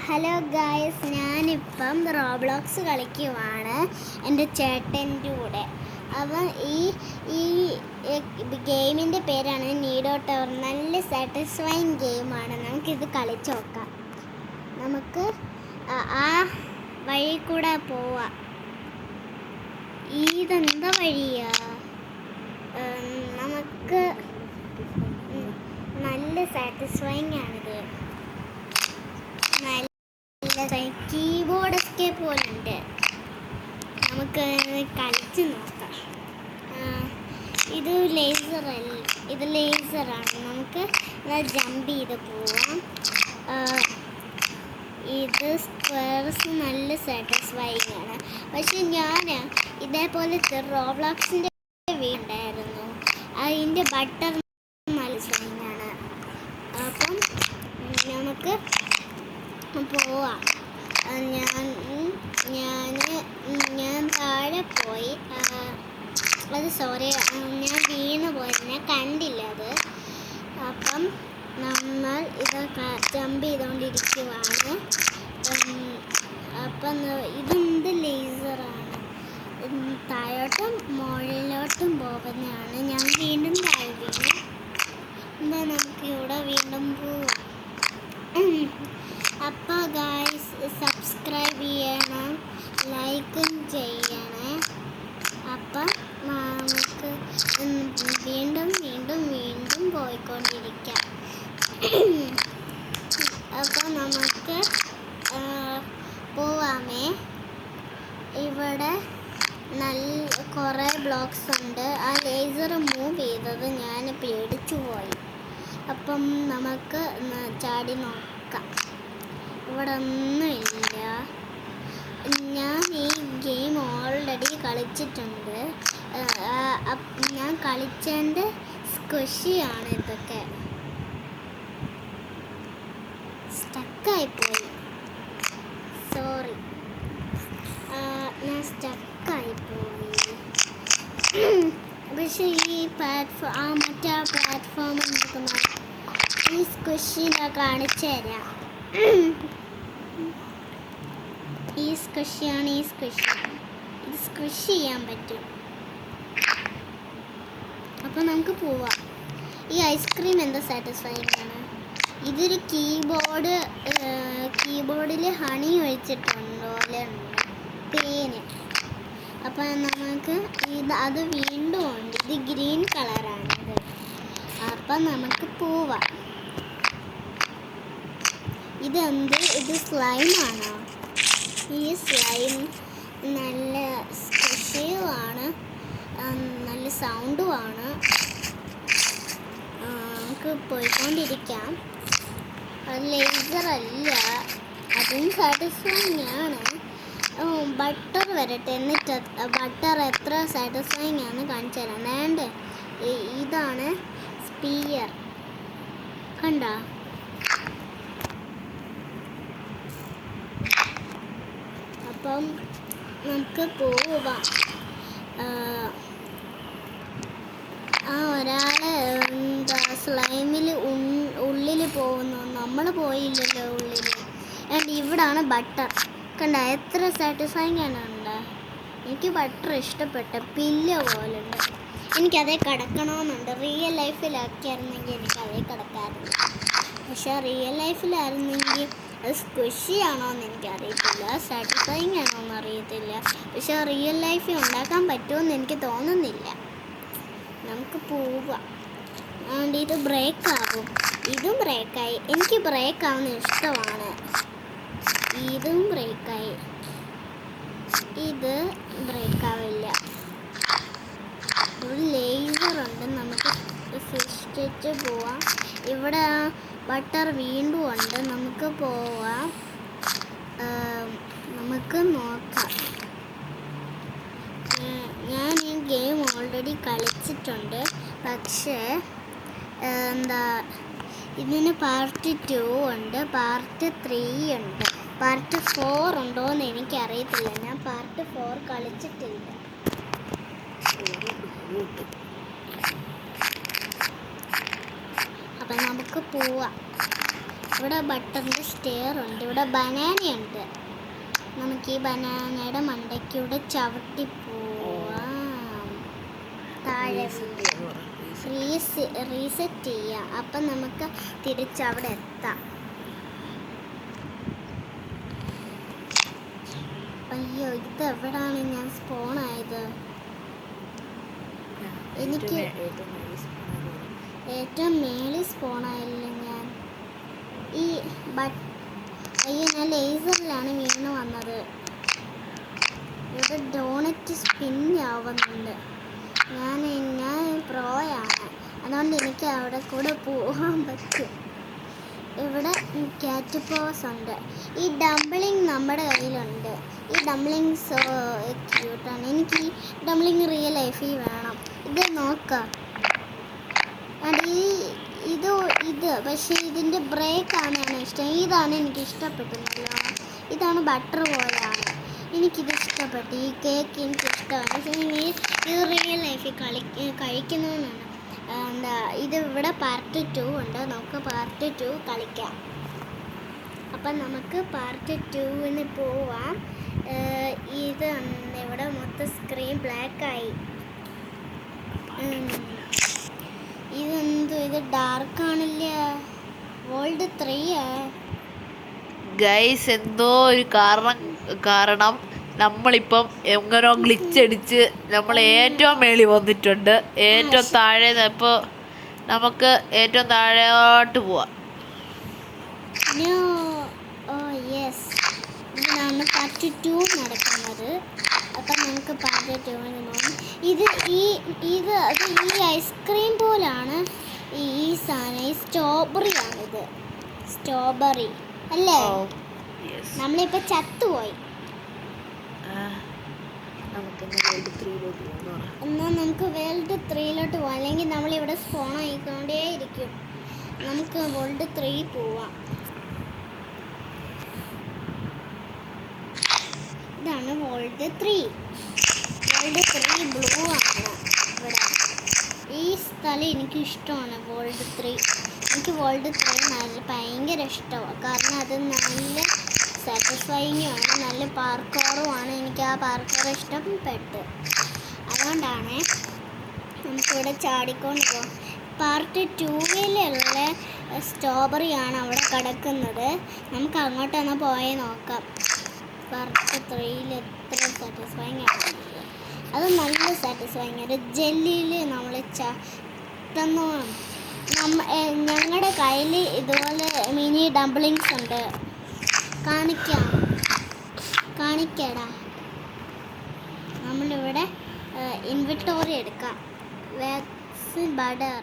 Hello guys, ഞാനിപ്പം Roblox കളിക്കുവാണ് എൻ്റെ ചേട്ടൻ്റെ കൂടെ. അവൻ ഈ ഗെയിമിൻ്റെ പേരാണ് നീഡോ ടവർ. നല്ല സാറ്റിസ്ഫൈങ് ഗെയിമാണ്. നമുക്കിത് കളിച്ച് നോക്കാം. നമുക്ക് ആ വഴി കൂടെ പോവാം. ഇതെന്താ വഴിയാ? നമുക്ക് നല്ല സാറ്റിസ്ഫൈങ് ആണിത്. നല്ല കീബോർഡൊക്കെ പോലുണ്ട്. നമുക്ക് കളിച്ച് നോക്കാം. ഇത് ലേസറാണ്. നമുക്ക് ജമ്പ് ചെയ്ത് പോവാം. ഇത് സ്ക്വയർസ് നല്ല സാറ്റിസ്ഫൈങ് ആണ്. പക്ഷെ ഞാൻ ഇതേപോലത്തെ റോബ്ലോക്സിൻ്റെ വീണ്ടായിരുന്നു. അതിൻ്റെ ബട്ടർ നല്ല സ്ട്രോങ്ങാണ്. അപ്പം നമുക്ക് പോവാം. ഞാൻ താഴെ പോയി. ഞാൻ വീണ് പോയി, കണ്ടില്ല അത്. അപ്പം നമ്മൾ ഇത് ജമ്പ് ചെയ്തുകൊണ്ടിരിക്കുവാണ്. അപ്പം ഇതെന്ത് ലേസറാണ്. താഴോട്ടും മുകളിലോട്ടും പോകുന്നതാണ്. ഞാൻ വീണ്ടും താഴെ വീണു. എന്താ നമുക്ക് ഇവിടെ വീണ്ടും പോവാം. അപ്പോൾ ഗായ്സ്, സബ്സ്ക്രൈബ് ചെയ്യണം, ലൈക്കും ചെയ്യണേ. അപ്പം നമുക്ക് വീണ്ടും പോയിക്കൊണ്ടിരിക്കാം. അപ്പോൾ നമുക്ക് പോവാമേ. ഇവിടെ കുറേ ബ്ലോക്സ് ഉണ്ട്. ആ ലേസർ മൂവ് ചെയ്തത് ഞാൻ പേടിച്ചു പോയി. അപ്പം നമുക്ക് ചാടി നോക്കാം. ഇവിടെ ഒന്നുമില്ല. ഞാൻ ഈ ഗെയിം ഓൾറെഡി കളിച്ചിട്ടുണ്ട്. ഞാൻ കളിച്ചതിൻ്റെ സ്ക്വഷിയാണ് ഇതൊക്കെ. സ്റ്റക്കായിപ്പോയി, സോറി. ഞാൻ സ്റ്റക്കായിപ്പോയി. പക്ഷേ ഈ മറ്റേ പ്ലാറ്റ്ഫോമിൽ നിൽക്കുന്ന ഈ സ്ക്വഷിനെ കാണിച്ചു തരാം. ഈ സ്ക്വഷിയാണ്. ഇത് സ്ക്വിഷ് ചെയ്യാൻ പറ്റും. അപ്പോൾ നമുക്ക് പോവാം. ഈ ഐസ്ക്രീം എന്താ സാറ്റിസ്ഫൈങ് ആണ്. ഇതൊരു കീബോർഡിൽ ഹണി ഒഴിച്ചിട്ടുണ്ടോ പോലെ ഉണ്ട്, തേന്. അപ്പം നമുക്ക് അത് വീണ്ടും ഉണ്ട്. ഇത് ഗ്രീൻ കളറാണിത്. അപ്പം നമുക്ക് പോവാം. ഇത് സ്ലൈമാണോ? ഈ സ്ലൈം നല്ല സ്പെഷ്യലാണ്, നല്ല സൗണ്ടുമാണ്. നമുക്ക് പോയിക്കൊണ്ടിരിക്കാം. അത് ലേസറല്ല, അതും സാറ്റിസ്ഫൈങ് ആണ്. ബട്ടർ വരട്ടെ, എന്നിട്ട് ബട്ടർ എത്ര സാറ്റിസ്ഫൈങ് ആണെന്ന് കാണിച്ചു തരാം. വേണ്ടേ, ഇതാണ് സ്പിയർ, കണ്ട. അപ്പം നമുക്ക് പോവാം. ഒരാൾ സ്ലൈമിൽ ഉള്ളിൽ പോകുന്നു. നമ്മൾ പോയില്ലല്ലോ ഉള്ളിൽ. ഇവിടാണ് ബട്ടർ, കണ്ട. എത്ര സാറ്റിസ്ഫൈങ് ആണ്. എനിക്ക് ബട്ടർ ഇഷ്ടപ്പെട്ട പില്ല പോലുണ്ട്. എനിക്കതേ കിടക്കണമെന്നുണ്ട്. റിയൽ ലൈഫിലാക്കിയായിരുന്നെങ്കിൽ എനിക്കതേ കിടക്കാറുണ്ട്. പക്ഷെ റിയൽ ലൈഫിലായിരുന്നെങ്കിൽ അത് സ്ക്വിഷി ആണോയെന്ന് എനിക്കറിയത്തില്ല, സാറ്റിസ്ഫൈങ് ആണോയെന്ന് അറിയത്തില്ല. പക്ഷെ റിയൽ ലൈഫിൽ ഉണ്ടാക്കാൻ പറ്റുമെന്ന് എനിക്ക് തോന്നുന്നില്ല. നമുക്ക് പോവാം. അതുകൊണ്ട് ഇത് ബ്രേക്കാകും. ഇതും ബ്രേക്കായി. എനിക്ക് ബ്രേക്കാവുന്ന ഇഷ്ടമാണ്. ഇതും ബ്രേക്കായി. ഇത് ബ്രേക്കാവില്ല. ഒരു ലേസറുണ്ട്. നമുക്ക് സൃഷ്ടിച്ച് പോവാം. ഇവിടെ ബട്ടർ വീണ്ടും ഉണ്ട്. നമുക്ക് പോവാം. നമുക്ക് നോക്കാം. ഞാൻ ഈ ഗെയിം ഓൾറെഡി കളിച്ചിട്ടുണ്ട്. പക്ഷേ ഇതിന് പാർട്ട് 2 ഉണ്ട്, പാർട്ട് 3 ഉണ്ട്, പാർട്ട് 4 ഉണ്ടോയെന്ന് എനിക്കറിയത്തില്ല. ഞാൻ പാർട്ട് 4 കളിച്ചിട്ടില്ല. അപ്പം നമുക്ക് പോവാം. ഇവിടെ ബട്ടറിൻ്റെ സ്റ്റെയർ ഉണ്ട്. ഇവിടെ ബനാനയുണ്ട്. നമുക്ക് ഈ ബനാനയുടെ മണ്ടയ്ക്കൂടെ ചവിട്ടി പോവാം. താഴെ റീസെറ്റ് ചെയ്യാം. അപ്പം നമുക്ക് തിരിച്ചവിടെ എത്താം. അയ്യോ, ഇത് എവിടാണ് ഞാൻ സ്പോണായത്? എനിക്ക് ഏറ്റവും മേളിൽ സ്പോണായില്ല ഞാൻ. അയ്യോ, ഞാൻ ലേസറിലാണ് വീണ് വന്നത്. ഇവിടെ ഡോണറ്റ് സ്പിൻ ആവുന്നുണ്ട്. ഞാൻ പ്രോയാണ്, അതുകൊണ്ട് എനിക്ക് അവിടെ കൂടെ പോകാൻ പറ്റും. ഇവിടെ ക്യാറ്റ് പോസ് ഉണ്ട്. ഈ ഡംപ്ലിങ് നമ്മുടെ കയ്യിലുണ്ട്. ഈ ഡംപ്ലിങ് സോ ക്യൂട്ടാണ്. എനിക്ക് ഈ ഡംപ്ലിങ് റിയൽ ലൈഫിൽ വേണം. ഇത് നോക്കാം. ഇത് പക്ഷേ ഇതിൻ്റെ ബ്രേക്കാണ് ഇഷ്ടം. ഇതാണ് എനിക്ക് ഇഷ്ടപ്പെട്ടല്ലോ. ഇതാണ് ബട്ടർ പോലെയാണ്. എനിക്കിത് ഇഷ്ടപ്പെട്ടു. ഈ കേക്ക് എനിക്ക് ഇഷ്ടമാണ്. പക്ഷേ ഇത് റിയൽ ലൈഫിൽ കഴിക്കുന്നതാണ്. ഇത് ഇവിടെ പാർട്ട് 2 ഉണ്ട്. നമുക്ക് പാർട്ട് 2 കളിക്കാം. അപ്പം നമുക്ക് പാർട്ട് 2 പോവാം. ഇത് ഇവിടെ മൊത്തം സ്ക്രീൻ ബ്ലാക്കായി. ഇത് ഡാർക്കാണില്ല. വേൾഡ് 3 ഗൈസ്, എന്തോ ഒരു കാരണം നമ്മളിപ്പം എങ്ങനോ ഗ്ലിച്ചടിച്ച് നമ്മൾ ഏറ്റവും മേളിൽ വന്നിട്ടുണ്ട്. ഏറ്റവും താഴെ ഇപ്പോൾ നമുക്ക് ഏറ്റവും താഴോട്ട് പോവാം. ഇതിനാണ് പാർട്ട് 2 നടക്കുന്നത്. അപ്പം നമുക്ക് പാർട്ട് 2 നോക്കാം. ഇത് ഐസ്ക്രീം പോലാണ്. ഈ സാധനം ഈ സ്ട്രോബെറിയാണിത്. സ്ട്രോബെറി അല്ലേ? നമ്മളിപ്പോൾ ചത്തുപോയി. എന്നാൽ നമുക്ക് വേൾഡ് 3 പോവാം. അല്ലെങ്കിൽ നമ്മളിവിടെ സ്പോൺ ആയിക്കൊണ്ടേയിരിക്കും. നമുക്ക് വേൾഡ് 3 പോവാം. ഇതാണ് വേൾഡ് 3. വേൾഡ് 3 ബ്ലൂ ആണ്. ഇവിടെ ഈ സ്ഥലം എനിക്ക് ഇഷ്ടമാണ്. വേൾഡ് 3 എനിക്ക് വേൾഡ് 3 ഭയങ്കര ഇഷ്ടമാണ്. കാരണം അത് നല്ല സാറ്റിസ്ഫൈങ്ങുമാണ്, നല്ല പാർക്കോറുമാണ്. എനിക്ക് ആ പാർക്കോർ ഇഷ്ടപ്പെട്ടു. അതുകൊണ്ടാണ് നമുക്കിവിടെ ചാടിക്കൊണ്ട് പോകാം. പാർട്ട് 2 സ്ട്രോബെറിയാണ് അവിടെ കിടക്കുന്നത്. നമുക്ക് അങ്ങോട്ടൊന്ന് പോയി നോക്കാം. പാർട്ട് 3 എത്ര സാറ്റിസ്ഫൈങ് ആണ്. അത് നല്ല സാറ്റിസ്ഫൈങ്. ഒരു ജെല്ലിയിൽ നമ്മൾ ഞങ്ങളുടെ കയ്യിൽ ഇതുപോലെ മിനി ഡംപ്ലിങ്സ് ഉണ്ട്. കാണിക്കടാ. നമ്മളിവിടെ ഇൻവെന്ററി എടുക്കാം. ബട്ടർ